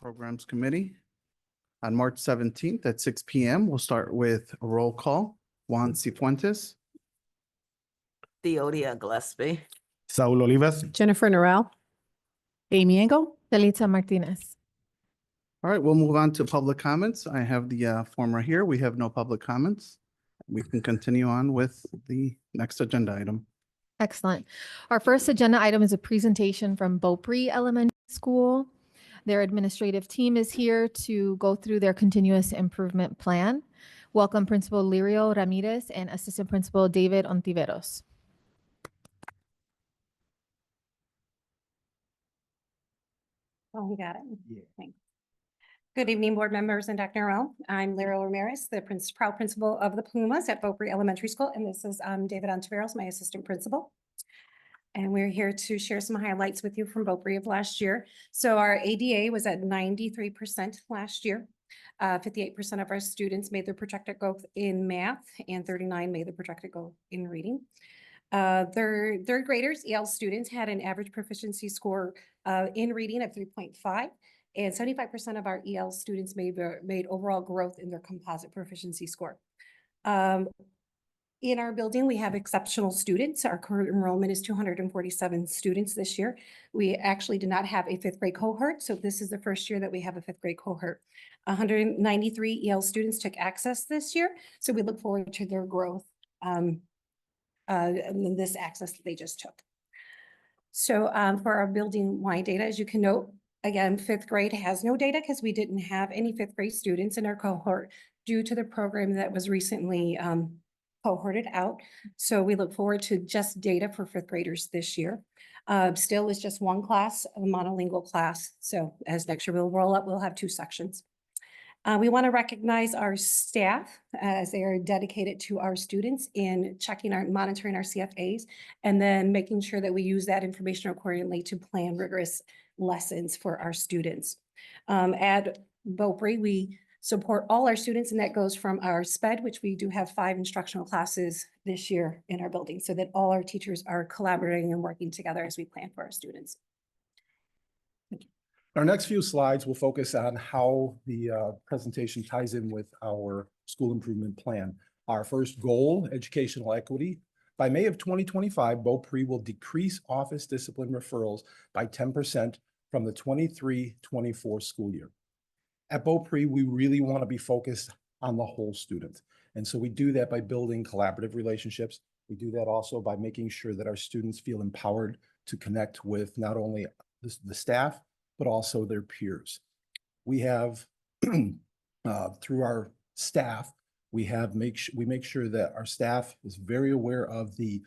Programs Committee. On March 17th at 6 p.m., we'll start with a roll call. Juan Cifuentes, Theodia Gillespie. Saul Olivas. Jennifer Norrell. Amy Engel. Delita Martinez. All right, we'll move on to public comments. I have the form right here. We have no public comments. We can continue on with the next agenda item. Excellent. Our first agenda item is a presentation from Beaupre Elementary School. Their administrative team is here to go through their continuous improvement plan. Welcome Principal Lirio Ramirez and Assistant Principal David Ontiveros. Oh, we got it. Yeah. Thanks. Good evening, board members and Dr. Norrell. I'm Lyra Ramirez, the proud principal of the Pumas at Beaupre Elementary School, and this is David Ontiveros, my assistant principal. And we're here to share some highlights with you from Beaupre of last year. So our ADA was at 93% last year. 58% of our students made their projected goal in math, and 39 made the projected goal in reading. Third graders, EL students, had an average proficiency score in reading of 3.5, and 75% of our EL students made overall growth in their composite proficiency score. In our building, we have exceptional students. Our current enrollment is 247 students this year. We actually did not have a fifth grade cohort, so this is the first year that we have a fifth grade cohort. 193 EL students took access this year, so we look forward to their growth and this access that they just took. So for our building-wide data, as you can note, again, fifth grade has no data because we didn't have any fifth grade students in our cohort due to the program that was recently cohorted out. So we look forward to just data for fifth graders this year. Still is just one class, a monolingual class. So as next year we'll roll up, we'll have 2 sections. We want to recognize our staff as they are dedicated to our students in monitoring our CFAs, and then making sure that we use that information accordingly to plan rigorous lessons for our students. At Beaupre, we support all our students, and that goes from our SPED, which we do have 5 instructional classes this year in our building, so that all our teachers are collaborating and working together as we plan for our students. Our next few slides will focus on how the presentation ties in with our school improvement plan. Our first goal, educational equity. By May of 2025, Beaupre will decrease office discipline referrals by 10% from the 23-24 school year. At Beaupre, we really want to be focused on the whole student. And so we do that by building collaborative relationships. We do that also by making sure that our students feel empowered to connect with not only the staff, but also their peers. We have, through our staff, we make sure that our staff is very aware of the,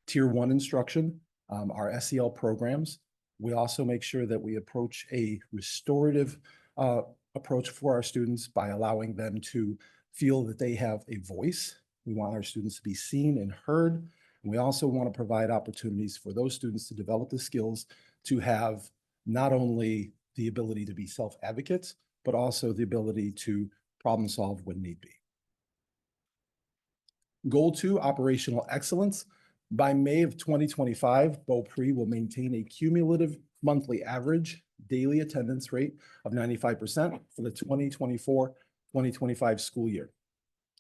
Tier 1 instruction, our SEL programs. We also make sure that we approach a restorative approach for our students by allowing them to feel that they have a voice. We want our students to be seen and heard. And we also want to provide opportunities for those students to develop the skills to have not only the ability to be self-advocates, but also the ability to problem solve when need be. Goal 2, operational excellence. By May of 2025, Beaupre will maintain a cumulative monthly average daily attendance rate of 95% for the 2024-2025 school year.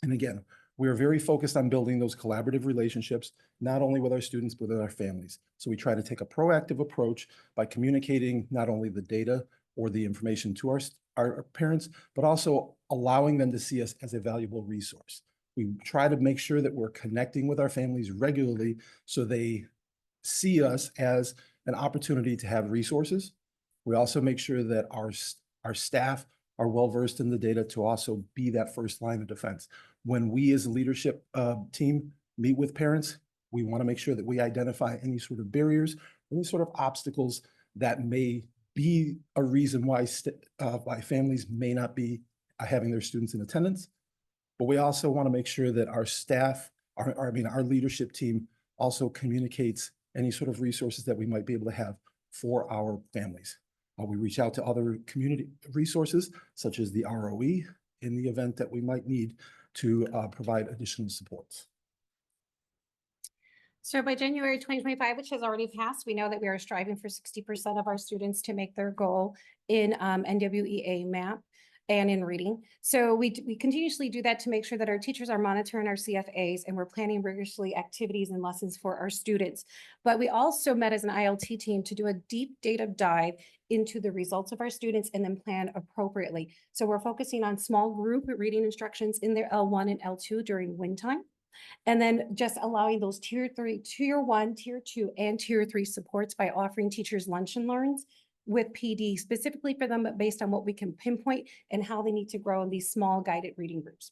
And again, we are very focused on building those collaborative relationships, not only with our students, but with our families. So we try to take a proactive approach by communicating not only the data or the information to our parents, but also allowing them to see us as a valuable resource. We try to make sure that we're connecting with our families regularly so they see us as an opportunity to have resources. We also make sure that our staff are well-versed in the data to also be that first line of defense. When we as a leadership team meet with parents, we want to make sure that we identify any sort of barriers, any sort of obstacles that may be a reason why families may not be having their students in attendance. But we also want to make sure that our staff, our leadership team also communicates any sort of resources that we might be able to have for our families. We reach out to other community resources, such as the ROE, in the event that we might need to provide additional supports. So by January 2025, which has already passed, we know that we are striving for 60% of our students to make their goal in NWEA MAP and in reading. So we continuously do that to make sure that our teachers are monitoring our CFAs and we're planning rigorously activities and lessons for our students. But we also met as an ILT team to do a deep data dive into the results of our students and then plan appropriately. So we're focusing on small group reading instructions in their L1 and L2 during win time. And then just allowing those tier 1, tier 2, and tier 3 supports by offering teachers lunch and learns with PD specifically for them, but based on what we can pinpoint and how they need to grow in these small guided reading groups.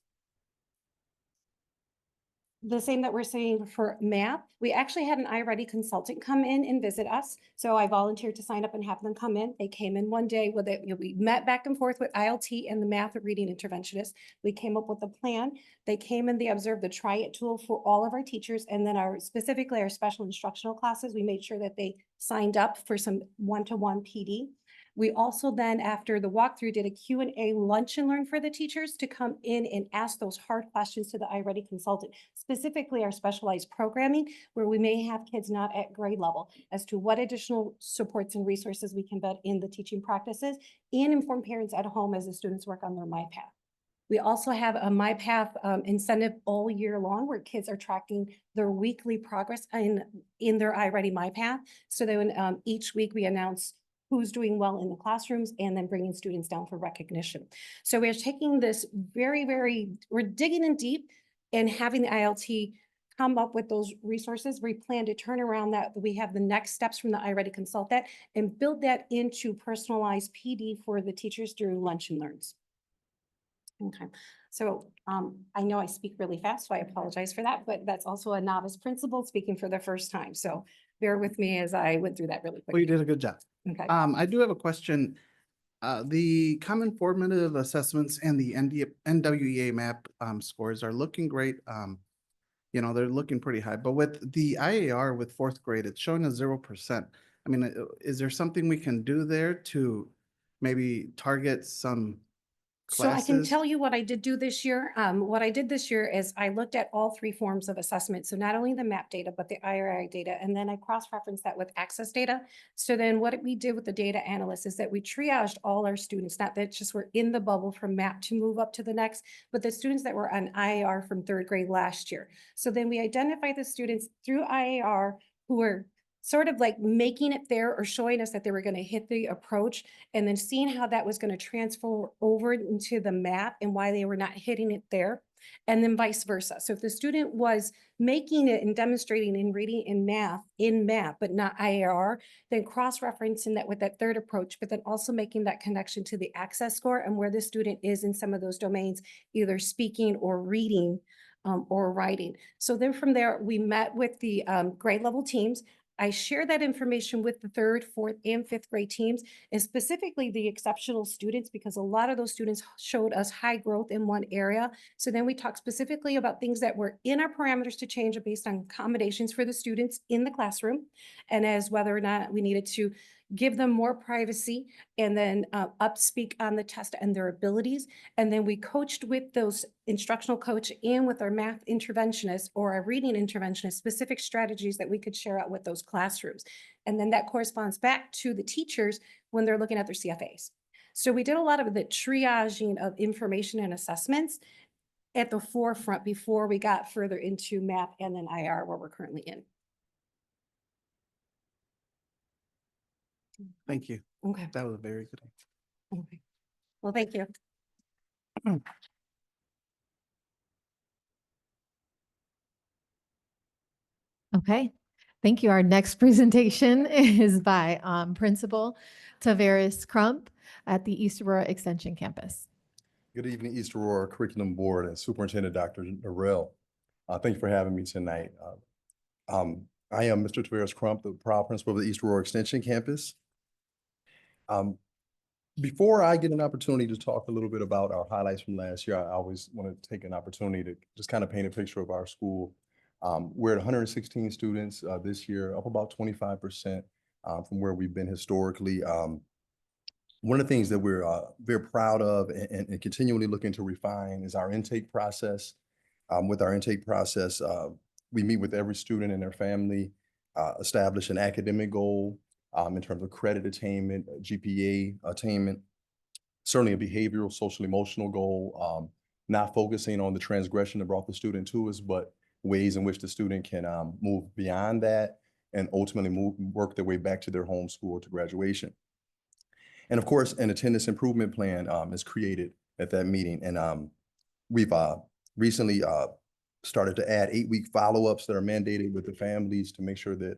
The same that we're saying for MAP, we actually had an iReady consultant come in and visit us. So I volunteered to sign up and have them come in. They came in one day with it. We met back and forth with ILT and the math reading interventionist. We came up with a plan. They came and they observed the Try It tool for all of our teachers. And then specifically our special instructional classes, we made sure that they signed up for some one-to-one PD. We also then, after the walkthrough, did a Q&A lunch and learn for the teachers to come in and ask those hard questions to the iReady consultant, specifically our specialized programming, where we may have kids not at grade level, as to what additional supports and resources we can embed in the teaching practices and inform parents at home as the students work on their MyPath. We also have a MyPath incentive all year long where kids are tracking their weekly progress in their iReady MyPath. So then each week we announce who's doing well in the classrooms and then bringing students down for recognition. So we're taking this we're digging in deep and having the ILT come up with those resources. We plan to turn around that we have the next steps from the iReady consultant and build that into personalized PD for the teachers during lunch and learns. Okay, so I know I speak really fast, so I apologize for that, but that's also a novice principal speaking for the first time. So bear with me as I went through that really Well, you quickly. did a good job. Okay. I do have a question. The common formative assessments and the NWEA MAP scores are looking great. You know, they're looking pretty high, but with the IAR with fourth grade, it's showing a 0%. I mean, is there something we can do there to maybe target some So I can classes? tell you what I did do this year. What I did this year is I looked at all 3 forms of assessment. So not only the MAP data, but the IRI data, and then I cross-referenced that with access data. So then what we did with the data analyst is that we triaged all our students, not that just were in the bubble from MAP to move up to the next, but the students that were on IAR from 3rd grade last year. So then we identified the students through IAR who were sort of like making it there or showing us that they were going to hit the approach, and then seeing how that was going to transfer over into the MAP and why they were not hitting it there, and then vice versa. So if the student was making it and demonstrating in reading and math in MAP, but not IAR, then cross-referencing that with that third approach, but then also making that connection to the access score and where the student is in some of those domains, either speaking or reading or writing. So then from there, we met with the grade level teams. I share that information with the 3rd, 4th, and 5th grade teams, and specifically the exceptional students, because a lot of those students showed us high growth in one area. So then we talked specifically about things that were in our parameters to change based on accommodations for the students in the classroom, and as whether or not we needed to give them more privacy and then speak on the test and their abilities. And then we coached with those instructional coach and with our math interventionist or our reading interventionist specific strategies that we could share out with those classrooms. And then that corresponds back to the teachers when they're looking at their CFAs. So we did a lot of the triaging of information and assessments at the forefront before we got further into MAP and then IR where we're currently in. Thank you. Okay. That was very good. Okay. Well, thank you. Okay, thank you. Our next presentation is by Principal Tavares Crump at the East Aurora Extension Campus. Good evening, East Aurora Curriculum Board and Superintendent Dr. Norrell. Thank you for having me tonight. I am Mr. Tavares Crump, the proud principal of the East Aurora Extension Campus. Before I get an opportunity to talk a little bit about our highlights from last year, I always want to take an opportunity to just kind of paint a picture of our school. We're at 116 students this year, up about 25% from where we've been historically. One of the things that we're very proud of and continually looking to refine is our intake process. With our intake process, We meet with every student and their family, establish an academic goal in terms of credit attainment, GPA attainment, certainly a behavioral, social, emotional goal, not focusing on the transgression that brought the student to us, but ways in which the student can move beyond that and ultimately work their way back to their home school to graduation. And of course, an attendance improvement plan is created at that meeting. And we've recently started to add 8-week follow-ups that are mandated with the families to make sure that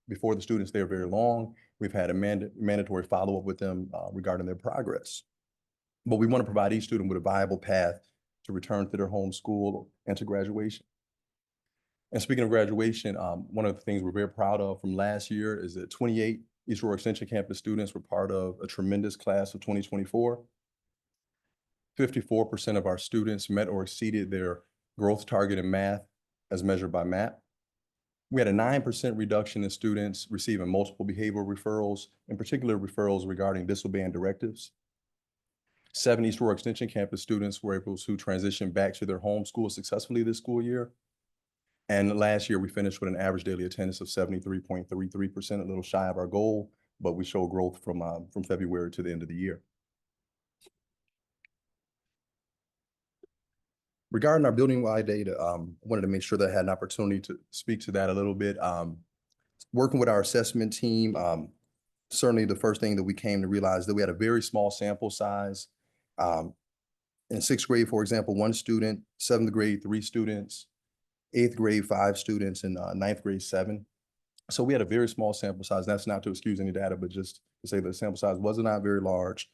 before the students there very long, we've had a mandatory follow-up with them regarding their progress. But we want to provide each student with a viable path to return to their home school and to graduation. And speaking of graduation, one of the things we're very proud of from last year is that 28 East Aurora Extension Campus students were part of a tremendous class of 2024. 54% of our students met or exceeded their growth target in math as measured by MAP. We had a 9% reduction in students receiving multiple behavioral referrals, in particular referrals regarding disobeying directives. 7 East Aurora Extension Campus students were able to transition back to their home school successfully this school year. And last year, we finished with an average daily attendance of 73.33%, a little shy of our goal, but we show growth from February to the end of the year. Regarding our building-wide data, I wanted to make sure that I had an opportunity to speak to that a little bit. Working with our assessment team, certainly the first thing that we came to realize that we had a very small sample size. In 6th grade, for example, 1 student, 7th grade, 3 students, 8th grade, 5 students, and 9th grade, 7. So we had a very small sample size. That's not to excuse any data, but just to say that the sample size was not very large.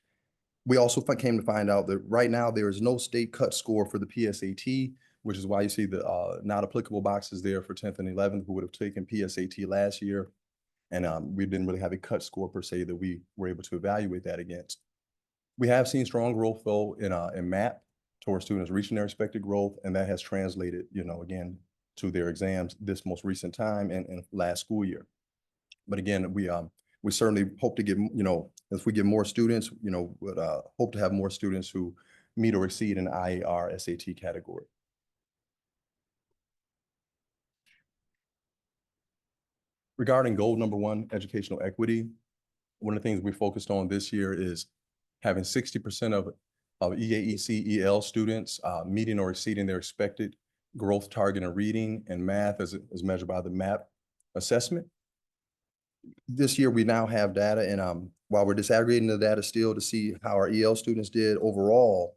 We also came to find out that right now there is no state cut score for the PSAT, which is why you see the not applicable boxes there for 10th and 11th who would have taken PSAT last year. And we didn't really have a cut score per se that we were able to evaluate that against. We have seen strong growth though in MAP towards students reaching their expected growth, and that has translated, again, to their exams this most recent time and last school year. But again, we certainly hope to get, if we get more students, would hope to have more students who meet or exceed an IAR SAT category. Regarding goal number 1, educational equity, one of the things we focused on this year is having 60% of EAEC EL students meeting or exceeding their expected growth target in reading and math as measured by the MAP assessment. This year, we now have data, and while we're disaggregating the data still to see how our EL students did overall,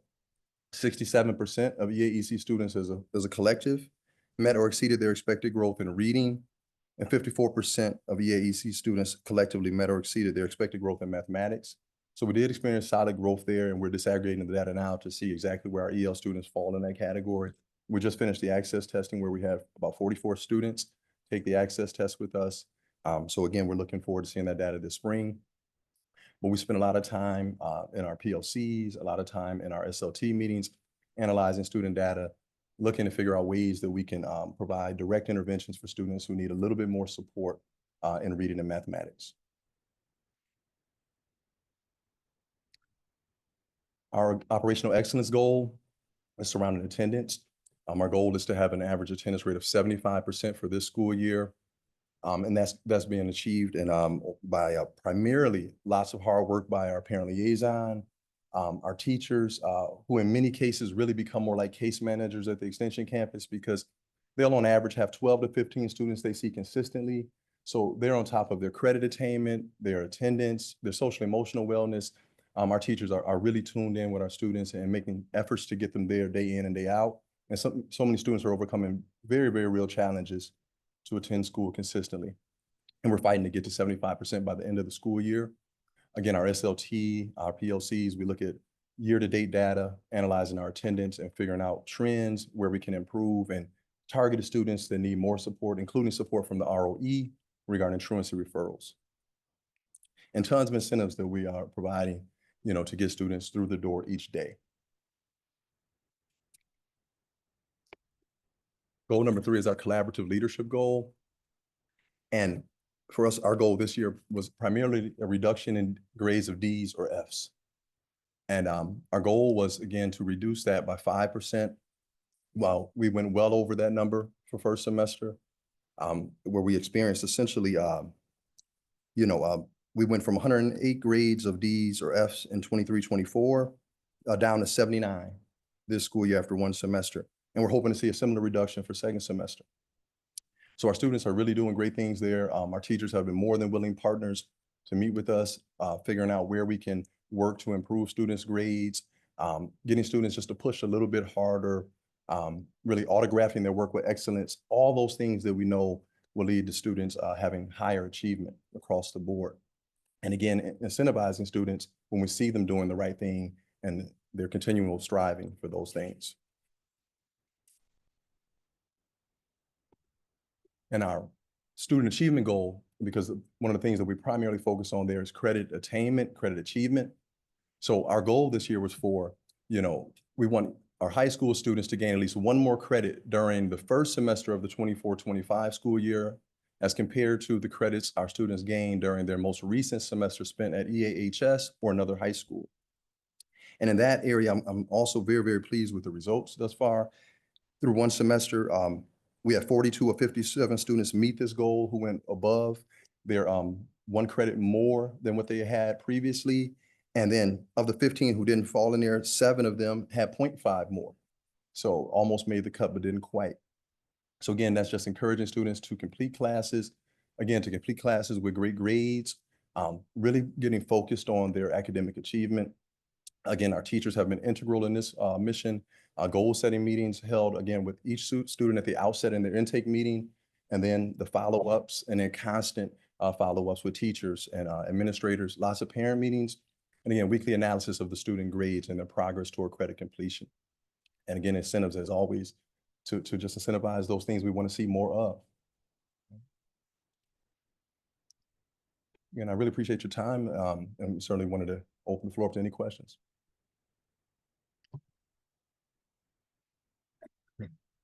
67% of EAEC students as a collective met or exceeded their expected growth in reading, and 54% of EAEC students collectively met or exceeded their expected growth in mathematics. So we did experience solid growth there, and we're disaggregating the data now to see exactly where our EL students fall in that category. We just finished the access testing where we have about 44 students take the access test with us. So again, we're looking forward to seeing that data this spring. But we spend a lot of time in our PLCs, a lot of time in our SLT meetings, analyzing student data, looking to figure out ways that we can provide direct interventions for students who need a little bit more support in reading and mathematics. Our operational excellence goal is surrounding attendance. Our goal is to have an average attendance rate of 75% for this school year. And that's being achieved by primarily lots of hard work by our parent liaison, our teachers, who in many cases really become more like case managers at the Extension campus because they'll on average have 12 to 15 students they see consistently. So they're on top of their credit attainment, their attendance, their social emotional wellness. Our teachers are really tuned in with our students and making efforts to get them there day in and day out. And so many students are overcoming very, very real challenges to attend school consistently. And we're fighting to get to 75% by the end of the school year. Again, our SLT, our PLCs, we look at year-to-date data, analyzing our attendance and figuring out trends where we can improve and target students that need more support, including support from the ROE regarding truancy referrals. And tons of incentives that we are providing, to get students through the door each day. Goal number 3 is our collaborative leadership goal. And for us, our goal this year was primarily a reduction in grades of Ds or Fs. And our goal was, again, to reduce that by 5%. Well, we went well over that number for first semester. where we experienced essentially, we went from 108 grades of Ds or Fs in 23-24 down to 79 this school year after one semester. And we're hoping to see a similar reduction for second semester. So our students are really doing great things there. Our teachers have been more than willing partners to meet with us, figuring out where we can work to improve students' grades, getting students just to push a little bit harder, really autographing their work with excellence, all those things that we know will lead to students having higher achievement across the board. And again, incentivizing students when we see them doing the right thing and they're continual striving for those things. And our student achievement goal, because one of the things that we primarily focus on there is credit attainment, credit achievement. So our goal this year was for, we want our high school students to gain at least one more credit during the first semester of the 24-25 school year, as compared to the credits our students gained during their most recent semester spent at EAHS or another high school. And in that area, I'm also very, very pleased with the results thus far. Through one semester, we had 42 of 57 students meet this goal who went above their one credit more than what they had previously. And then of the 15 who didn't fall in there, 7 of them had 0.5 more. So almost made the cut, but didn't quite. So again, that's just encouraging students to complete classes, with great grades, really getting focused on their academic achievement. Again, our teachers have been integral in this mission. Goal setting meetings held again with each student at the outset in their intake meeting, and then the follow-ups and then constant follow-ups with teachers and administrators, lots of parent meetings, and again, weekly analysis of the student grades and their progress toward credit completion. And again, incentives as always to just incentivize those things we want to see more of. Again, I really appreciate your time and certainly wanted to open the floor up to any questions.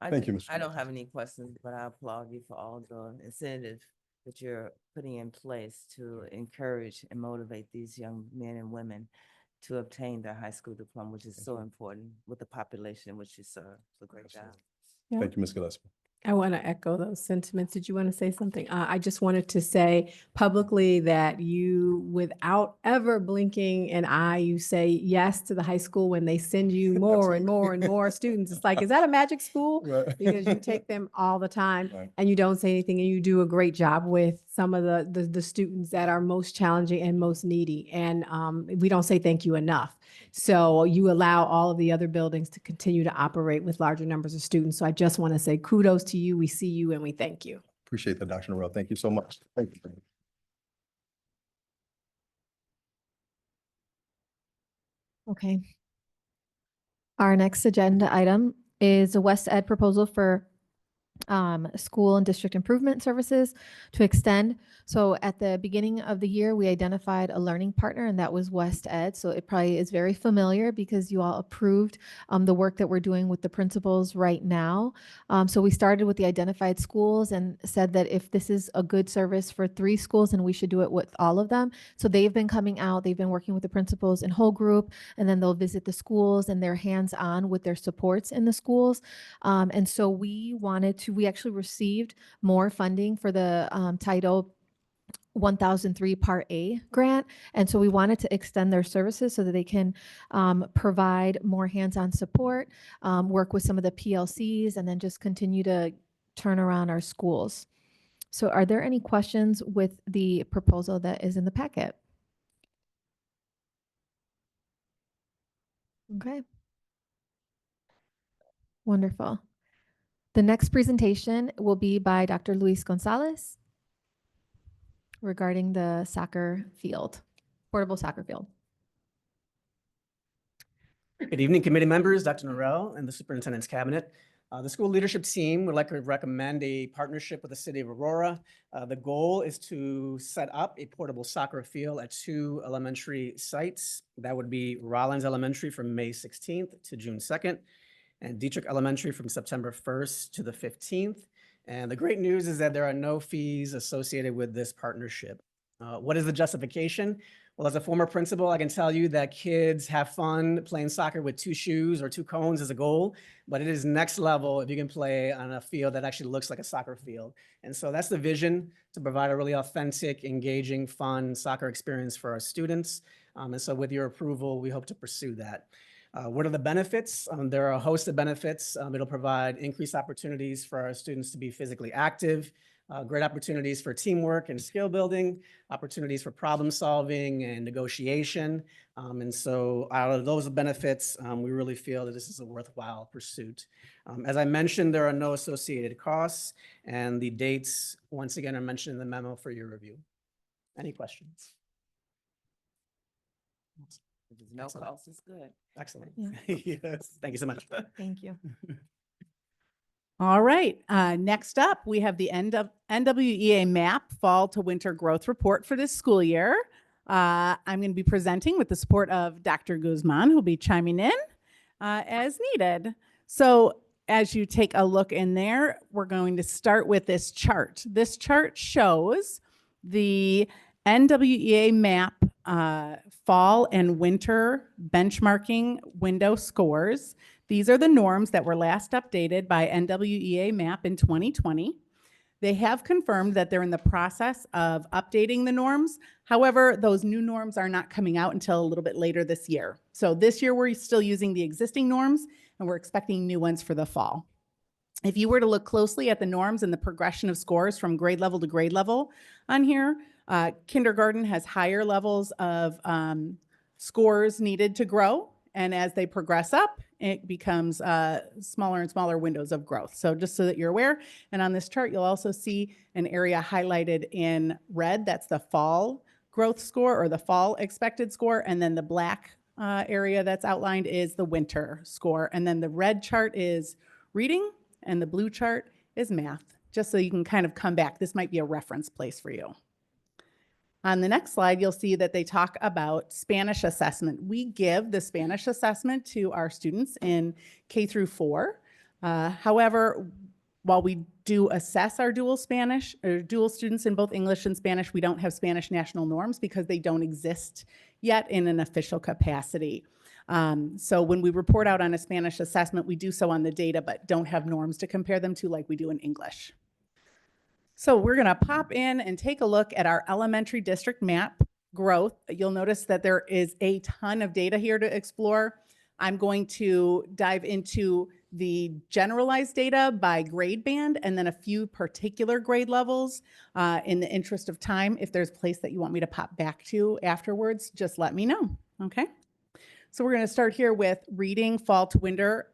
Thank you, Mr. I don't have any questions, but I applaud you for all the incentives that you're putting in place to encourage and motivate these young men and women to obtain their high school diploma, which is so important with the population which you serve. So great job. Yeah. Thank you, Ms. Gillespie. I want to echo those sentiments. Did you want to say something? I just wanted to say publicly that you, without ever blinking an eye, you say yes to the high school when they send you more and more and more students. It's like, is that a magic school? Right. Because you take them all the time Right. and you don't say anything, and you do a great job with some of the students that are most challenging and most needy. And we don't say thank you enough. So you allow all of the other buildings to continue to operate with larger numbers of students. So I just want to say kudos to you. We see you and we thank you. Appreciate that, Dr. Norrell. Thank you so much. Thank you. Okay. Our next agenda item is a West Ed proposal for school and district improvement services to extend. So at the beginning of the year, we identified a learning partner, and that was West Ed. So it probably is very familiar because you all approved the work that we're doing with the principals right now. So we started with the identified schools and said that if this is a good service for 3 schools, then we should do it with all of them. So they've been coming out, they've been working with the principals in whole group, and then they'll visit the schools and they're hands-on with their supports in the schools. And so we actually received more funding for the Title 1003 Part A grant. And so we wanted to extend their services so that they can provide more hands-on support, work with some of the PLCs, and then just continue to turn around our schools. So are there any questions with the proposal that is in the packet? Okay. Wonderful. The next presentation will be by Dr. Luis Gonzalez regarding the soccer field, portable soccer field. Good evening, committee members, Dr. Norrell and the superintendent's cabinet. The school leadership team would like to recommend a partnership with the city of Aurora. The goal is to set up a portable soccer field at 2 elementary sites. That would be Rollins Elementary from May 16th to June 2nd, and Dietrich Elementary from September 1st to the 15th. And the great news is that there are no fees associated with this partnership. What is the justification? Well, as a former principal, I can tell you that kids have fun playing soccer with 2 shoes or 2 cones as a goal, but it is next level if you can play on a field that actually looks like a soccer field. And so that's the vision, to provide a really authentic, engaging, fun soccer experience for our students. And so with your approval, we hope to pursue that. What are the benefits? There are a host of benefits. It'll provide increased opportunities for our students to be physically active, great opportunities for teamwork and skill building, opportunities for problem solving and negotiation. And so out of those benefits, we really feel that this is a worthwhile pursuit. As I mentioned, there are no associated costs, and the dates, once again, are mentioned in the memo for your review. Any questions? If there's no Excellent. cost, it's good. Excellent. Yeah. Yes, thank you so much. Thank you. All right, next up, we have the NWEA MAP Fall to Winter Growth Report for this school year. I'm going to be presenting with the support of Dr. Guzman, who'll be chiming in as needed. So as you take a look in there, we're going to start with this chart. This chart shows the NWEA MAP fall and winter benchmarking window scores. These are the norms that were last updated by NWEA MAP in 2020. They have confirmed that they're in the process of updating the norms. However, those new norms are not coming out until a little bit later this year. So this year, we're still using the existing norms, and we're expecting new ones for the fall. If you were to look closely at the norms and the progression of scores from grade level to grade level on here, kindergarten has higher levels of scores needed to grow. And as they progress up, it becomes smaller and smaller windows of growth. So just so that you're aware, and on this chart, you'll also see an area highlighted in red. That's the fall growth score or the fall expected score. And then the black area that's outlined is the winter score. And then the red chart is reading and the blue chart is math, just so you can kind of come back. This might be a reference place for you. On the next slide, you'll see that they talk about Spanish assessment. We give the Spanish assessment to our students in K through 4. However, while we do assess our dual students in both English and Spanish, we don't have Spanish national norms because they don't exist yet in an official capacity. So when we report out on a Spanish assessment, we do so on the data, but don't have norms to compare them to like we do in English. So we're going to pop in and take a look at our elementary district map growth. You'll notice that there is a ton of data here to explore. I'm going to dive into the generalized data by grade band and then a few particular grade levels. In the interest of time, if there's a place that you want me to pop back to afterwards, just let me know, okay? So we're going to start here with reading fall to winter,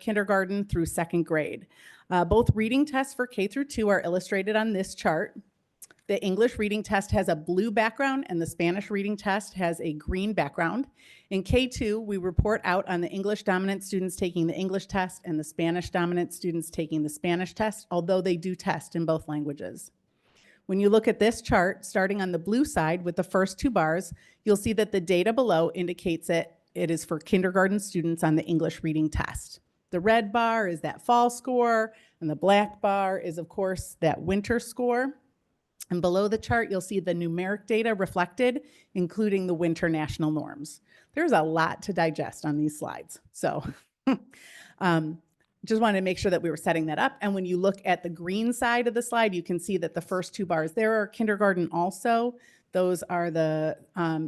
kindergarten through 2nd grade. Both reading tests for K through 2 are illustrated on this chart. The English reading test has a blue background and the Spanish reading test has a green background. In K2, we report out on the English dominant students taking the English test and the Spanish dominant students taking the Spanish test, although they do test in both languages. When you look at this chart, starting on the blue side with the first 2 bars, you'll see that the data below indicates it is for kindergarten students on the English reading test. The red bar is that fall score, and the black bar is, of course, that winter score. And below the chart, you'll see the numeric data reflected, including the winter national norms. There's a lot to digest on these slides. So just wanted to make sure that we were setting that up. And when you look at the green side of the slide, you can see that the first 2 bars there are kindergarten also. Those are the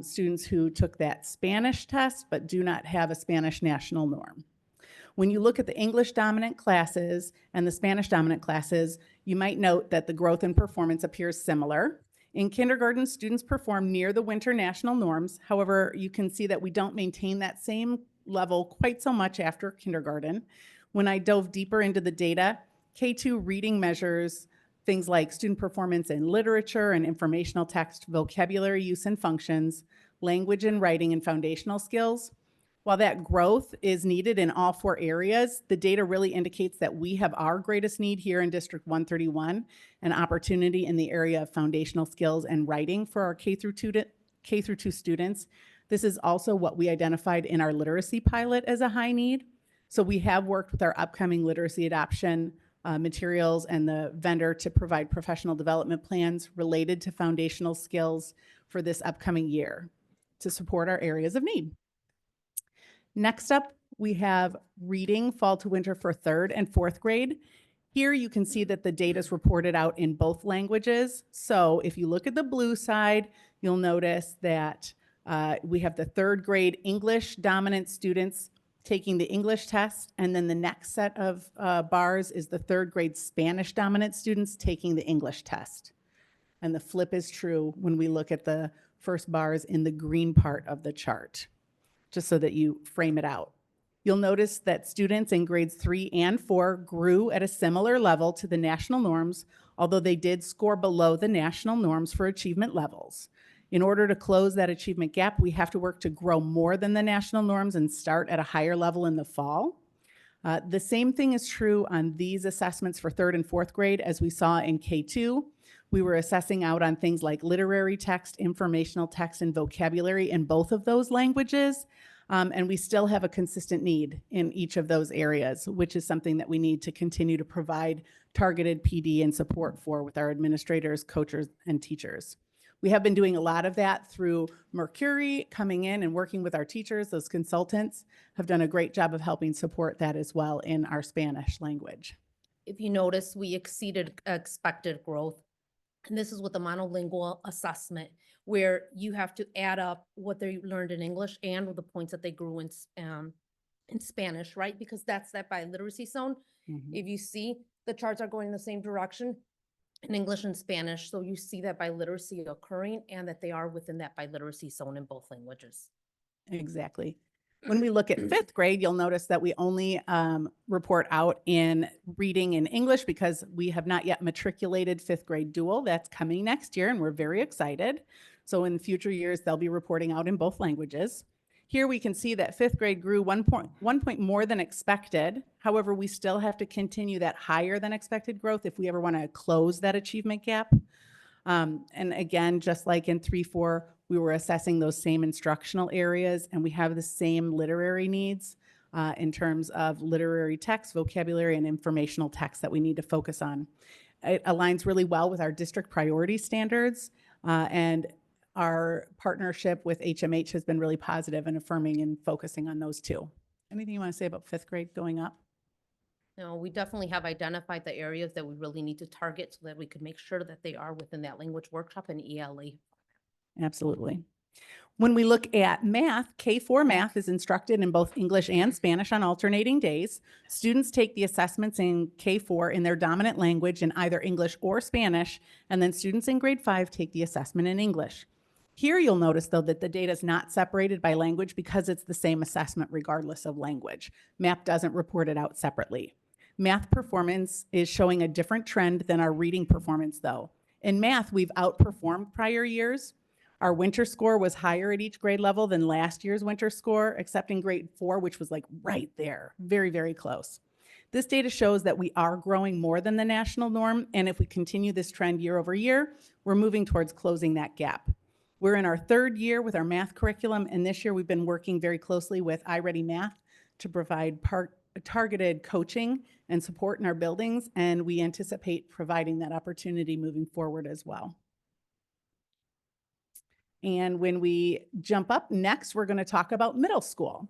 students who took that Spanish test but do not have a Spanish national norm. When you look at the English dominant classes and the Spanish dominant classes, you might note that the growth in performance appears similar. In kindergarten, students perform near the winter national norms. However, you can see that we don't maintain that same level quite so much after kindergarten. When I dove deeper into the data, K2 reading measures things like student performance in literature and informational text, vocabulary use and functions, language and writing and foundational skills. While that growth is needed in all 4 areas, the data really indicates that we have our greatest need here in District 131, an opportunity in the area of foundational skills and writing for our K through 2 students. This is also what we identified in our literacy pilot as a high need. So we have worked with our upcoming literacy adoption materials and the vendor to provide professional development plans related to foundational skills for this upcoming year to support our areas of need. Next up, we have reading fall to winter for 3rd and 4th grade. Here you can see that the data is reported out in both languages. So if you look at the blue side, you'll notice that we have the 3rd grade English dominant students taking the English test, and then the next set of bars is the 3rd grade Spanish dominant students taking the English test. And the flip is true when we look at the first bars in the green part of the chart, just so that you frame it out. You'll notice that students in grades 3 and 4 grew at a similar level to the national norms, although they did score below the national norms for achievement levels. In order to close that achievement gap, we have to work to grow more than the national norms and start at a higher level in the fall. The same thing is true on these assessments for 3rd and 4th grade as we saw in K2. We were assessing out on things like literary text, informational text, and vocabulary in both of those languages. And we still have a consistent need in each of those areas, which is something that we need to continue to provide targeted PD and support for with our administrators, coaches, and teachers. We have been doing a lot of that through Mercury, coming in and working with our teachers. Those consultants have done a great job of helping support that as well in our Spanish language. If you notice, we exceeded expected growth. And this is with the monolingual assessment, where you have to add up what they learned in English and the points that they grew in Spanish, right? Because that's that biliteracy zone. Mhm. If you see, the charts are going in the same direction in English and Spanish. So you see that biliteracy occurring and that they are within that biliteracy zone in both languages. Exactly. When we look at 5th grade, you'll notice that we only report out in reading in English because we have not yet matriculated 5th grade dual. That's coming next year, and we're very excited. So in future years, they'll be reporting out in both languages. Here we can see that 5th grade grew 1 point more than expected. However, we still have to continue that higher than expected growth if we ever want to close that achievement gap. And again, just like in 3-4, we were assessing those same instructional areas, and we have the same literary needs in terms of literary text, vocabulary, and informational text that we need to focus on. It aligns really well with our district priority standards, and our partnership with HMH has been really positive and affirming and focusing on those two. Anything you want to say about 5th grade going up? No, we definitely have identified the areas that we really need to target so that we could make sure that they are within that language workshop and ELA. Absolutely. When we look at math, K4 math is instructed in both English and Spanish on alternating days. Students take the assessments in K4 in their dominant language in either English or Spanish, and then students in grade 5 take the assessment in English. Here you'll notice, though, that the data is not separated by language because it's the same assessment regardless of language. MAP doesn't report it out separately. Math performance is showing a different trend than our reading performance, though. In math, we've outperformed prior years. Our winter score was higher at each grade level than last year's winter score, except in grade 4, which was like right there, very, very close. This data shows that we are growing more than the national norm, and if we continue this trend year over year, we're moving towards closing that gap. We're in our 3rd year with our math curriculum, and this year we've been working very closely with iReady Math to provide targeted coaching and support in our buildings, and we anticipate providing that opportunity moving forward as well. And when we jump up next, we're going to talk about middle school.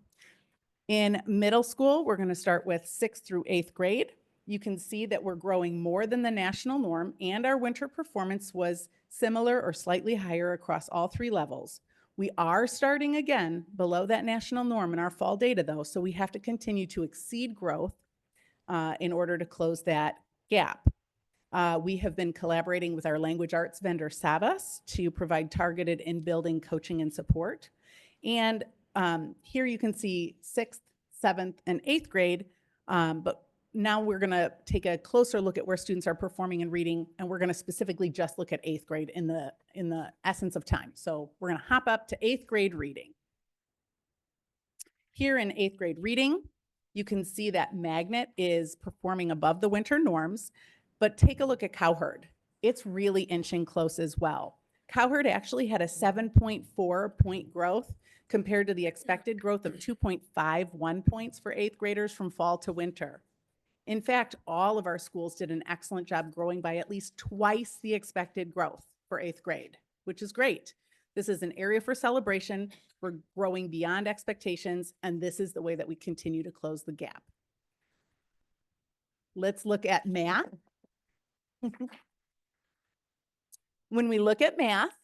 In middle school, we're going to start with 6th through 8th grade. You can see that we're growing more than the national norm, and our winter performance was similar or slightly higher across all 3 levels. We are starting again below that national norm in our fall data, though, so we have to continue to exceed growth in order to close that gap. We have been collaborating with our language arts vendor, Savas, to provide targeted in-building coaching and support. And here you can see 6th, 7th, and 8th grade, but now we're going to take a closer look at where students are performing and reading, and we're going to specifically just look at 8th grade in the essence of time. So we're going to hop up to 8th grade reading. Here in 8th grade reading, you can see that Magnet is performing above the winter norms, but take a look at Cowherd. It's really inching close as well. Cowherd actually had a 7.4 point growth compared to the expected growth of 2.51 points for 8th graders from fall to winter. In fact, all of our schools did an excellent job growing by at least twice the expected growth for 8th grade, which is great. This is an area for celebration. We're growing beyond expectations, and this is the way that we continue to close the gap. Let's look at math. When we look at math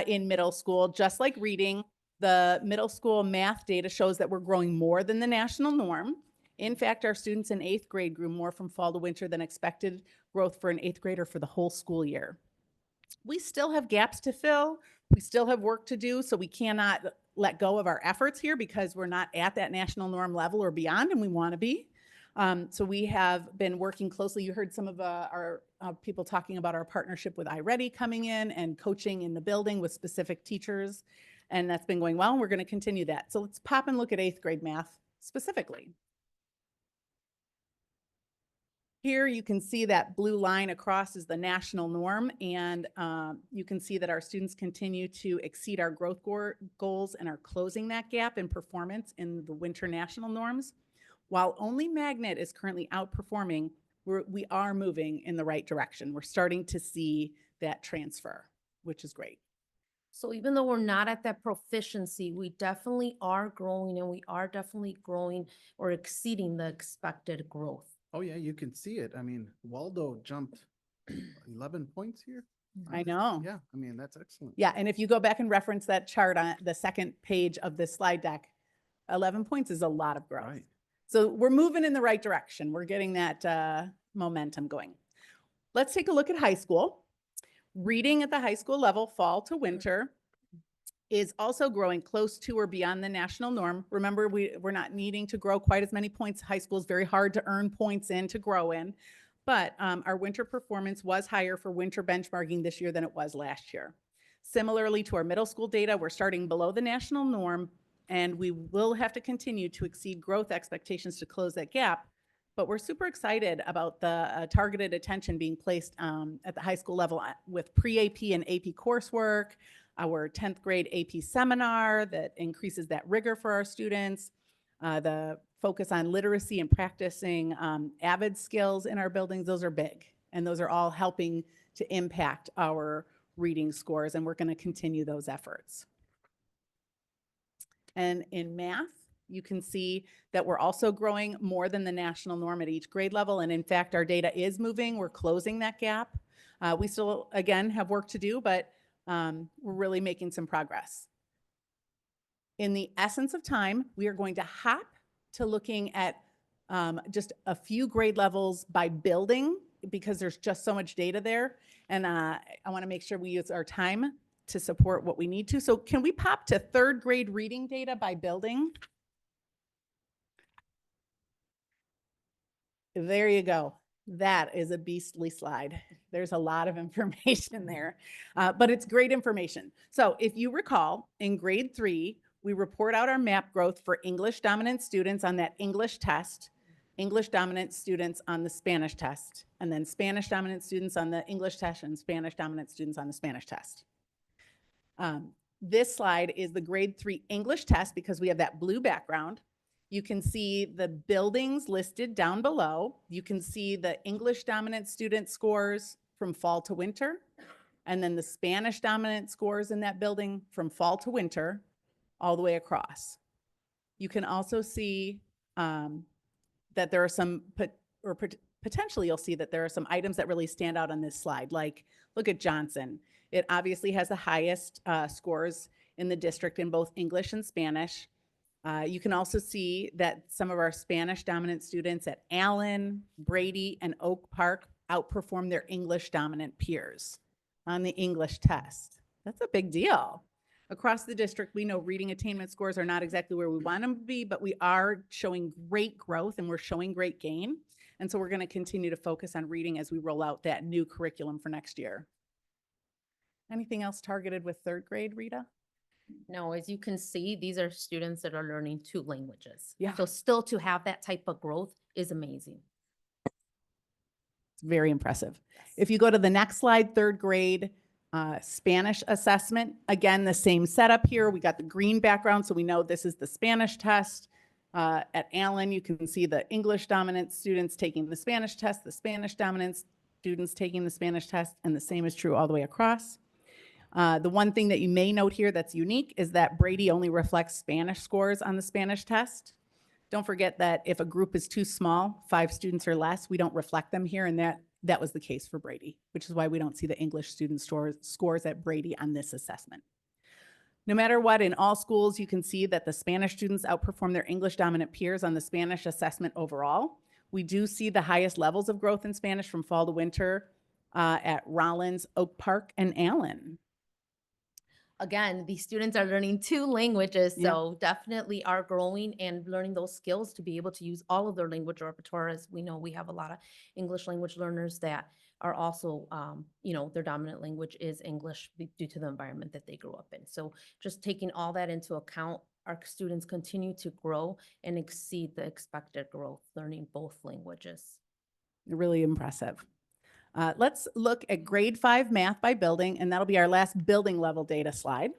in middle school, just like reading, the middle school math data shows that we're growing more than the national norm. In fact, our students in 8th grade grew more from fall to winter than expected growth for an 8th grader for the whole school year. We still have gaps to fill. We still have work to do, so we cannot let go of our efforts here because we're not at that national norm level or beyond, and we want to be. So we have been working closely. You heard some of our people talking about our partnership with iReady coming in and coaching in the building with specific teachers, and that's been going well, and we're going to continue that. So let's pop and look at 8th grade math specifically. Here you can see that blue line across is the national norm, and you can see that our students continue to exceed our growth goals and are closing that gap in performance in the winter national norms. While only Magnet is currently outperforming, we are moving in the right direction. We're starting to see that transfer, which is great. So even though we're not at that proficiency, we definitely are growing, and we are definitely growing or exceeding the expected growth. Oh, yeah, you can see it. I mean, Waldo jumped 11 points here. I know. Yeah, I mean, that's excellent. Yeah, and if you go back and reference that chart on the second page of this slide deck, 11 points is a lot of growth. Right. So we're moving in the right direction. We're getting that momentum going. Let's take a look at high school. Reading at the high school level, fall to winter, is also growing close to or beyond the national norm. Remember, we're not needing to grow quite as many points. High school is very hard to earn points in to grow in, but our winter performance was higher for winter benchmarking this year than it was last year. Similarly to our middle school data, we're starting below the national norm, and we will have to continue to exceed growth expectations to close that gap. But we're super excited about the targeted attention being placed at the high school level with pre-AP and AP coursework, our 10th grade AP seminar that increases that rigor for our students, the focus on literacy and practicing AVID skills in our buildings. Those are big, and those are all helping to impact our reading scores, and we're going to continue those efforts. And in math, you can see that we're also growing more than the national norm at each grade level. And in fact, our data is moving. We're closing that gap. We still, again, have work to do, but we're really making some progress. In the essence of time, we are going to hop to looking at just a few grade levels by building because there's just so much data there. And I want to make sure we use our time to support what we need to. So can we pop to 3rd grade reading data by building? There you go. That is a beastly slide. There's a lot of information there, but it's great information. So if you recall, in grade 3, we report out our MAP growth for English dominant students on that English test, English dominant students on the Spanish test, and then Spanish dominant students on the English test and Spanish dominant students on the Spanish test. This slide is the grade 3 English test because we have that blue background. You can see the buildings listed down below. You can see the English dominant student scores from fall to winter, and then the Spanish dominant scores in that building from fall to winter, all the way across. You can also see that there are some, potentially you'll see that there are some items that really stand out on this slide, like look at Johnson. It obviously has the highest scores in the district in both English and Spanish. You can also see that some of our Spanish dominant students at Allen, Brady, and Oak Park outperform their English dominant peers on the English test. That's a big deal. Across the district, we know reading attainment scores are not exactly where we want them to be, but we are showing great growth and we're showing great gain. And so we're going to continue to focus on reading as we roll out that new curriculum for next year. Anything else targeted with 3rd grade, Rita? No, as you can see, these are students that are learning 2 languages. Yeah. So still to have that type of growth is amazing. It's very impressive. If you go to the next slide, 3rd grade Spanish assessment, again, the same setup here. We got the green background, so we know this is the Spanish test. At Allen, you can see the English dominant students taking the Spanish test, the Spanish dominant students taking the Spanish test, and the same is true all the way across. The one thing that you may note here that's unique is that Brady only reflects Spanish scores on the Spanish test. Don't forget that if a group is too small, 5 students or less, we don't reflect them here, and that was the case for Brady, which is why we don't see the English student scores at Brady on this assessment. No matter what, in all schools, you can see that the Spanish students outperform their English dominant peers on the Spanish assessment overall. We do see the highest levels of growth in Spanish from fall to winter at Rollins, Oak Park, and Allen. Again, these students are learning 2 languages, Yeah. so definitely are growing and learning those skills to be able to use all of their language repertoire. As we know, we have a lot of English language learners that are also, their dominant language is English due to the environment that they grew up in. So just taking all that into account, our students continue to grow and exceed the expected growth, learning both languages. Really impressive. Let's look at grade 5 math by building, and that'll be our last building level data slide.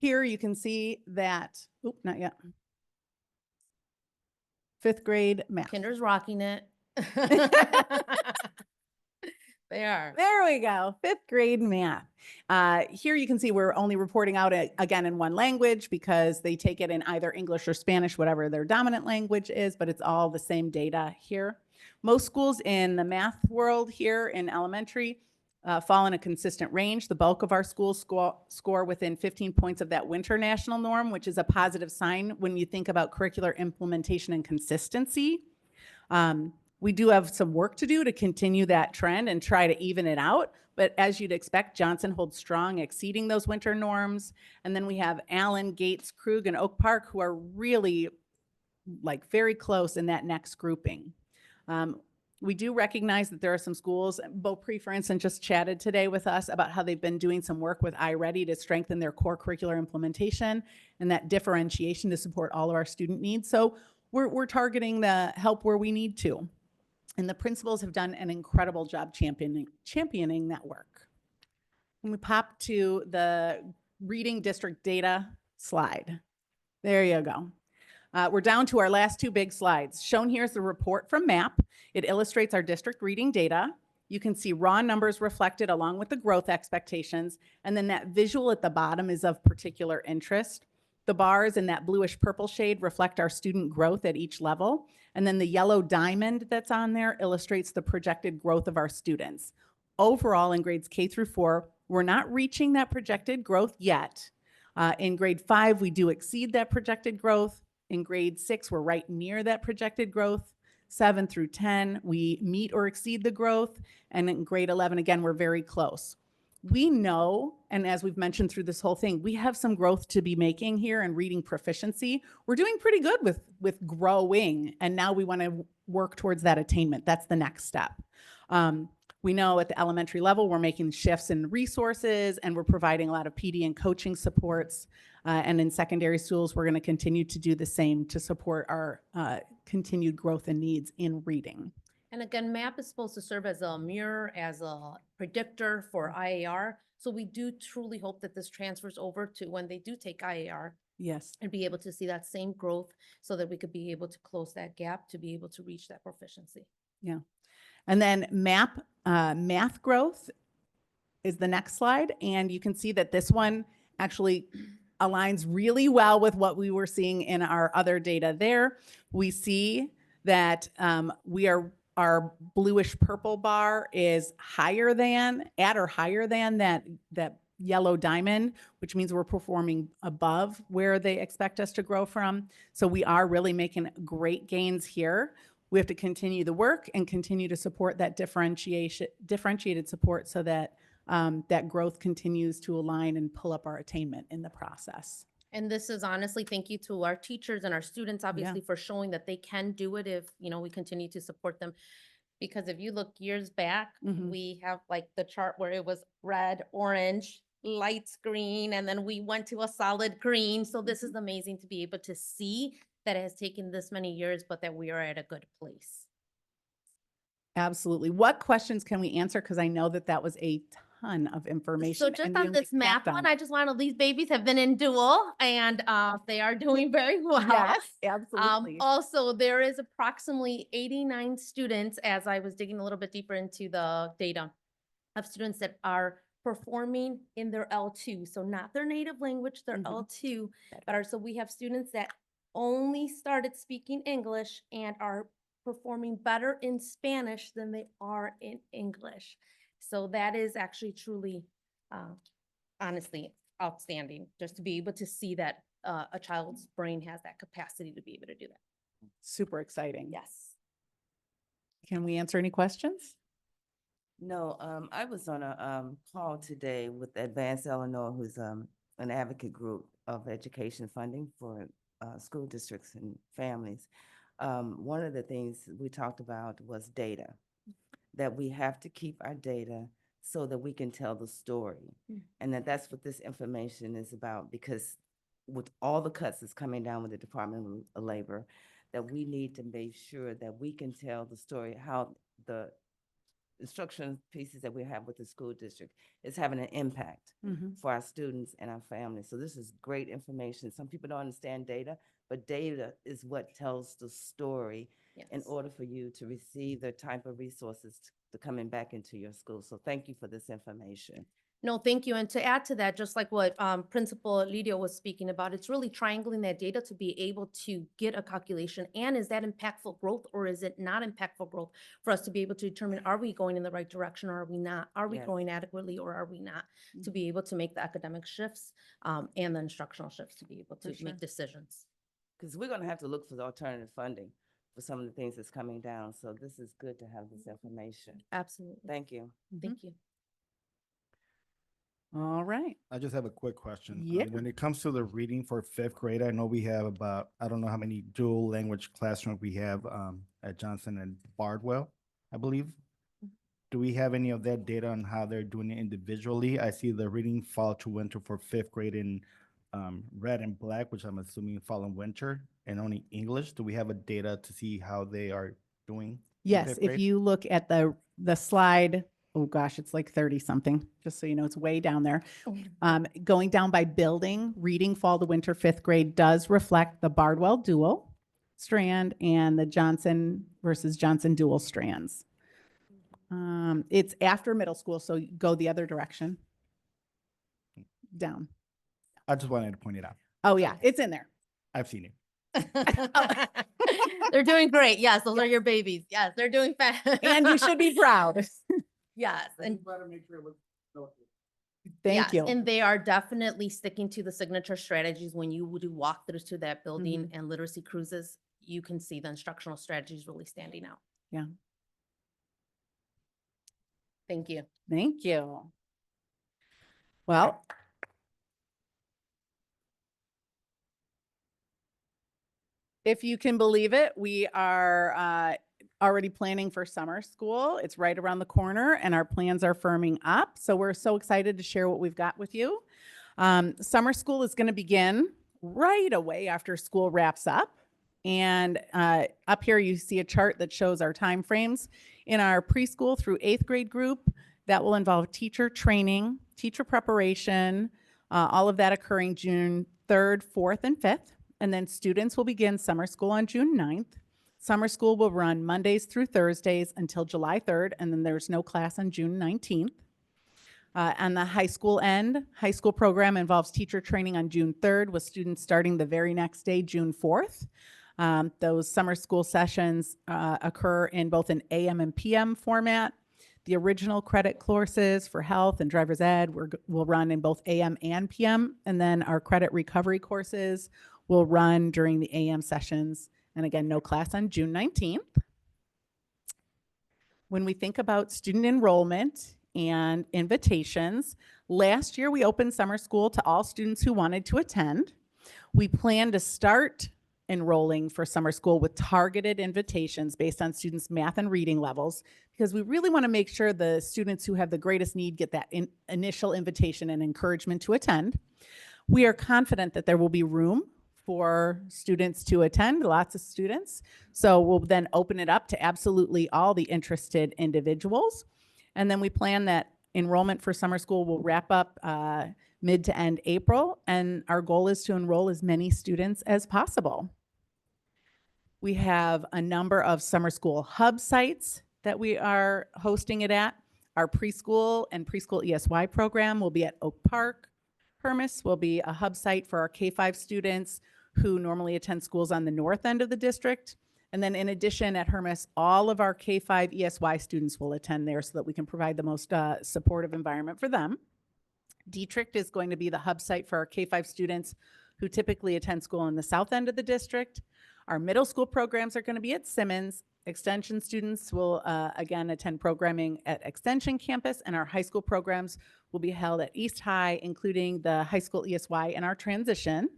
Here you can see that, not yet. 5th grade math. Kinder's rocking it. They are. There we go, 5th grade math. Here you can see we're only reporting out again in one language because they take it in either English or Spanish, whatever their dominant language is, but it's all the same data here. Most schools in the math world here in elementary fall in a consistent range. The bulk of our schools score within 15 points of that winter national norm, which is a positive sign when you think about curricular implementation and consistency. We do have some work to do to continue that trend and try to even it out. But as you'd expect, Johnson holds strong, exceeding those winter norms. And then we have Allen, Gates, Krug, and Oak Park, who are really like very close in that next grouping. We do recognize that there are some schools, Beaupre, for instance, just chatted today with us about how they've been doing some work with iReady to strengthen their core curricular implementation and that differentiation to support all of our student needs. So we're targeting the help where we need to. And the principals have done an incredible job championing that work. When we pop to the reading district data slide, there you go. We're down to our last 2 big slides. Shown here is the report from MAP. It illustrates our district reading data. You can see raw numbers reflected along with the growth expectations. And then that visual at the bottom is of particular interest. The bars in that bluish purple shade reflect our student growth at each level. And then the yellow diamond that's on there illustrates the projected growth of our students. Overall, in grades K through 4, we're not reaching that projected growth yet. In grade 5, we do exceed that projected growth. In grade 6, we're right near that projected growth. 7 through 10, we meet or exceed the growth. And in grade 11, again, we're very close. We know, and as we've mentioned through this whole thing, we have some growth to be making here in reading proficiency. We're doing pretty good with growing, and now we want to work towards that attainment. That's the next step. We know at the elementary level, we're making shifts in resources, and we're providing a lot of PD and coaching supports. And in secondary schools, we're going to continue to do the same to support our continued growth and needs in reading. And again, MAP is supposed to serve as a mirror, as a predictor for IAR. So we do truly hope that this transfers over to when they do take IAR Yes. and be able to see that same growth so that we could be able to close that gap to be able to reach that proficiency. Yeah. And then MAP math growth is the next slide. And you can see that this one actually aligns really well with what we were seeing in our other data there. We see that our bluish purple bar is higher than, at or higher than that yellow diamond, which means we're performing above where they expect us to grow from. So we are really making great gains here. We have to continue the work and continue to support that differentiated support so that that growth continues to align and pull up our attainment in the process. And this is honestly, thank you to our teachers and our students, obviously, for showing that they can do it if, we continue to support them. Because if you look years back, we have like the chart where it was red, orange, light green, and then we went to a solid green. So this is amazing to be able to see that it has taken this many years, but that we are at a good place. Absolutely. What questions can we answer? Because I know that was a ton of information. So just and we on only this math tapped on one, I just want to, these babies have been in dual and they are doing very well. Yes, absolutely. Also, there is approximately 89 students, as I was digging a little bit deeper into the data, of students that are performing in their L2. So not their native language, their Mhm. L2, but so we have students that only started speaking English and are performing better in Spanish than they are in English. So that is actually truly, honestly, outstanding, just to be able to see that a child's brain has that capacity to be able to do that. Super exciting. Yes. Can we answer any questions? No, I was on a call today with Advanced Eleanor, who's an advocate group of education funding for school districts and families. One of the things we talked about was data, that we have to keep our data so that we can tell the story. And that's what this information is about, because with all the cuts that's coming down with the Department of Labor, that we need to make sure that we can tell the story, how the instruction pieces that we have with the school district is having an impact Mhm. for our students and our families. So this is great information. Some people don't understand data, but data is what tells the story in Yes. order for you to receive the type of resources to coming back into your school. So thank you for this information. No, thank you. And to add to that, just like what Principal Lidio was speaking about, it's really triangling that data to be able to get a calculation. And is that impactful growth or is it not impactful growth, for us to be able to determine, are we going in the right direction or are we not? Are we Yes. growing adequately or are we not? To be able to make the academic shifts and the instructional shifts to be able to sure. make decisions. Because we're going to have to look for the alternative funding for some of the things that's coming down. So this is good to have this information. Absolutely. Thank you. Thank you. All right. I just have a quick question. Yeah. When it comes to the reading for fifth grade, I know we have about, I don't know how many dual language classrooms we have at Johnson and Bardwell, I believe. Do we have any of that data on how they're doing it individually? I see the reading fall to winter for fifth grade in red and black, which I'm assuming fall and winter, and only English. Do we have a data to see how they are doing? in Yes, fifth if grade? you look at the slide, oh gosh, it's like 30 something, just so you know, it's way down there. Going down by building, reading fall to winter fifth grade does reflect the Bardwell dual strand and the Johnson versus Johnson dual strands. It's after middle school, so you go the other direction. Down. I just wanted to point it out. Oh yeah, it's in there. I've seen it. They're doing great. Yes, those are your babies. Yes, they're doing fast. And you should be proud. Yes, and Thank yes, you. and they are definitely sticking to the signature strategies. When you do walkthroughs to that building Mm-hmm. and literacy cruises, you can see the instructional strategies really standing out. Yeah. Thank you. Thank you. Well, if you can believe it, we are already planning for summer school. It's right around the corner and our plans are firming up. So we're so excited to share what we've got with you. Summer school is going to begin right away after school wraps up. And up here, you see a chart that shows our timeframes. In our preschool through 8th grade group, that will involve teacher training, teacher preparation, all of that occurring June 3rd, 4th, and 5th. And then students will begin summer school on June 9th. Summer school will run Mondays through Thursdays until July 3rd, and then there's no class on June 19th. On the high school end, high school program involves teacher training on June 3rd with students starting the very next day, June 4th. Those summer school sessions occur in both an AM and PM format. The original credit courses for health and driver's ed will run in both AM and PM. And then our credit recovery courses will run during the AM sessions. And again, no class on June 19th. When we think about student enrollment and invitations, last year we opened summer school to all students who wanted to attend. We plan to start enrolling for summer school with targeted invitations based on students' math and reading levels, because we really want to make sure the students who have the greatest need get that initial invitation and encouragement to attend. We are confident that there will be room for students to attend, lots of students. So we'll then open it up to absolutely all the interested individuals. And then we plan that enrollment for summer school will wrap up mid to end April, and our goal is to enroll as many students as possible. We have a number of summer school hub sites that we are hosting it at. Our preschool and preschool ESY program will be at Oak Park. Hermas will be a hub site for our K-5 students who normally attend schools on the north end of the district. And then in addition, at Hermas, all of our K-5 ESY students will attend there so that we can provide the most supportive environment for them. Dietrich is going to be the hub site for our K-5 students who typically attend school in the south end of the district. Our middle school programs are going to be at Simmons. Extension students will again attend programming at Extension campus, and our high school programs will be held at East High, including the high school ESY and our transition.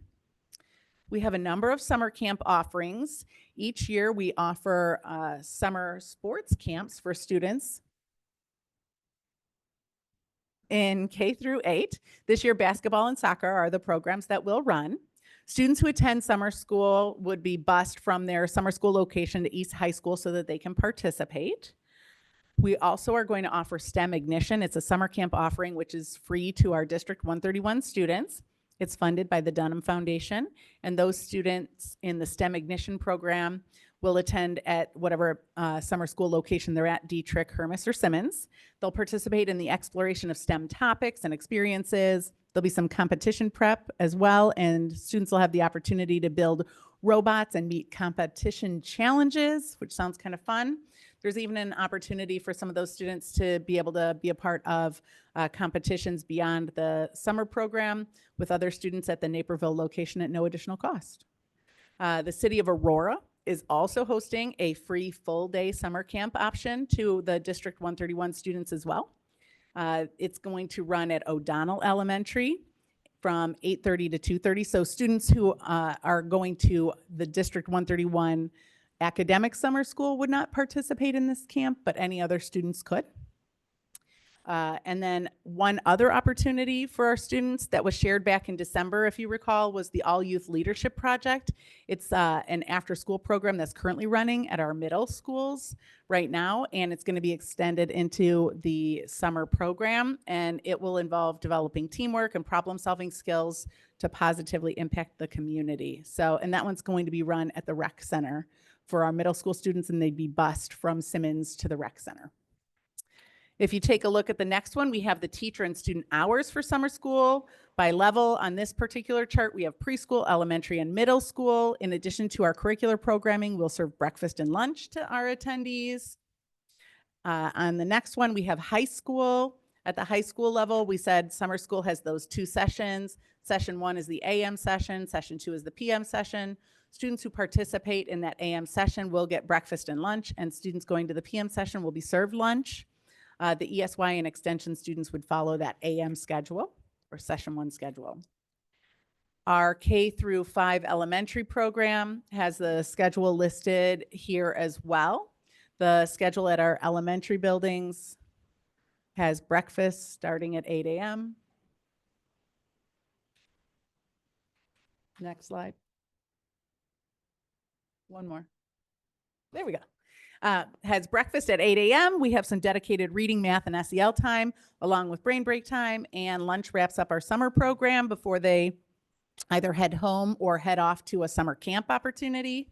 We have a number of summer camp offerings. Each year we offer summer sports camps for students in K through 8. This year, basketball and soccer are the programs that will run. Students who attend summer school would be bused from their summer school location to East High School so that they can participate. We also are going to offer STEM Ignition. It's a summer camp offering which is free to our District 131 students. It's funded by the Dunham Foundation, and those students in the STEM Ignition program will attend at whatever summer school location they're at, Dietrich, Hermas, or Simmons. They'll participate in the exploration of STEM topics and experiences. There'll be some competition prep as well, and students will have the opportunity to build robots and meet competition challenges, which sounds kind of fun. There's even an opportunity for some of those students to be able to be a part of competitions beyond the summer program with other students at the Naperville location at no additional cost. The city of Aurora is also hosting a free full-day summer camp option to the District 131 students as well. It's going to run at O'Donnell Elementary from 8:30 to 2:30. So students who are going to the District 131 academic summer school would not participate in this camp, but any other students could. And then one other opportunity for our students that was shared back in December, if you recall, was the All Youth Leadership Project. It's an after-school program that's currently running at our middle schools right now, and it's going to be extended into the summer program, and it will involve developing teamwork and problem-solving skills to positively impact the community. So, and that one's going to be run at the rec center for our middle school students, and they'd be bused from Simmons to the rec center. If you take a look at the next one, we have the teacher and student hours for summer school. By level on this particular chart, we have preschool, elementary, and middle school. In addition to our curricular programming, we'll serve breakfast and lunch to our attendees. On the next one, we have high school. At the high school level, we said summer school has those 2 sessions. Session 1 is the AM session. Session 2 is the PM session. Students who participate in that AM session will get breakfast and lunch, and students going to the PM session will be served lunch. The ESY and extension students would follow that AM schedule or session 1 schedule. Our K through 5 elementary program has the schedule listed here as well. The schedule at our elementary buildings has breakfast starting at 8 a.m. Next slide. One more. There we go. Has breakfast at 8 a.m. We have some dedicated reading, math, and SEL time, along with brain break time, and lunch wraps up our summer program before they either head home or head off to a summer camp opportunity.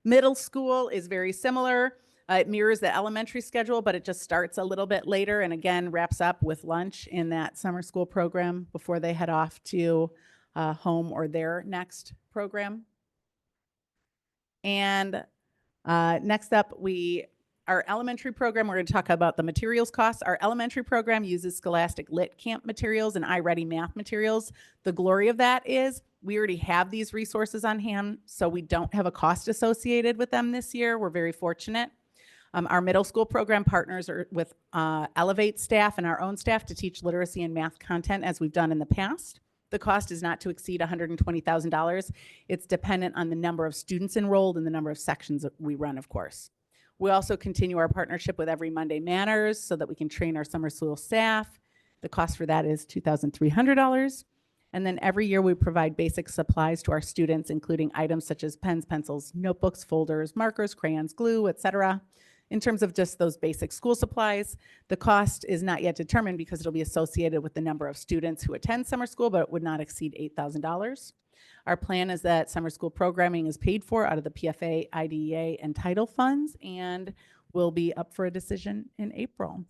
Middle school is very similar. It mirrors the elementary schedule, but it just starts a little bit later and again wraps up with lunch in that summer school program before they head off to home or their next program. And next up, our elementary program, we're going to talk about the materials costs. Our elementary program uses Scholastic Lit Camp materials and iReady math materials. The glory of that is we already have these resources on hand, so we don't have a cost associated with them this year. We're very fortunate. Our middle school program partners with Elevate staff and our own staff to teach literacy and math content as we've done in the past. The cost is not to exceed $120,000. It's dependent on the number of students enrolled and the number of sections that we run, of course. We also continue our partnership with Every Monday Matters so that we can train our summer school staff. The cost for that is $2,300. And then every year we provide basic supplies to our students, including items such as pens, pencils, notebooks, folders, markers, crayons, glue, etc. In terms of just those basic school supplies, the cost is not yet determined because it'll be associated with the number of students who attend summer school, but it would not exceed $8,000. Our plan is that summer school programming is paid for out of the PFA, IDEA, and title funds and will be up for a decision in April.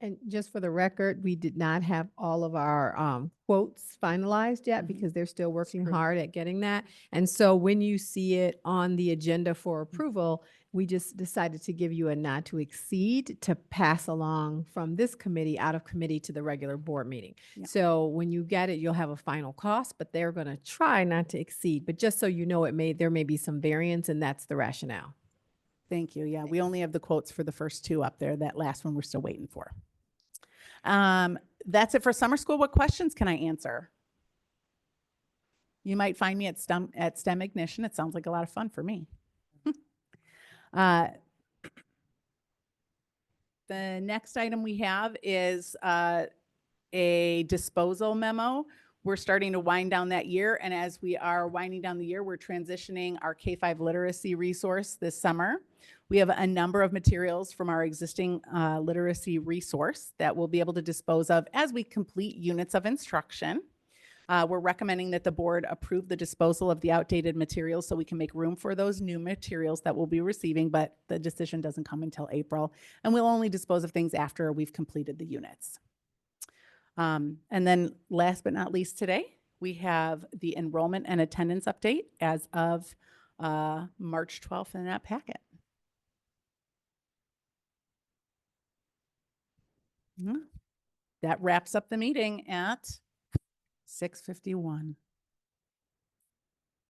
And just for the record, we did not have all of our quotes finalized yet Mhm. because they're still working true. hard at getting that. And so when you see it on the agenda for approval, we just decided to give you a not to exceed to pass along from this committee out of committee to the regular board meeting. Yeah. So when you get it, you'll have a final cost, but they're going to try not to exceed. But just so you know, there may be some variance, and that's the rationale. Thank you. Yeah, we only have the quotes for the first two up there. That last one we're still waiting for. That's it for summer school. What questions can I answer? You might find me at STEM Ignition. It sounds like a lot of fun for me. The next item we have is a disposal memo. We're starting to wind down that year, and as we are winding down the year, we're transitioning our K-5 literacy resource this summer. We have a number of materials from our existing literacy resource that we'll be able to dispose of as we complete units of instruction. We're recommending that the board approve the disposal of the outdated materials so we can make room for those new materials that we'll be receiving, but the decision doesn't come until April, and we'll only dispose of things after we've completed the units. And then last but not least today, we have the enrollment and attendance update as of March 12th in that packet. That wraps up the meeting at 6:51.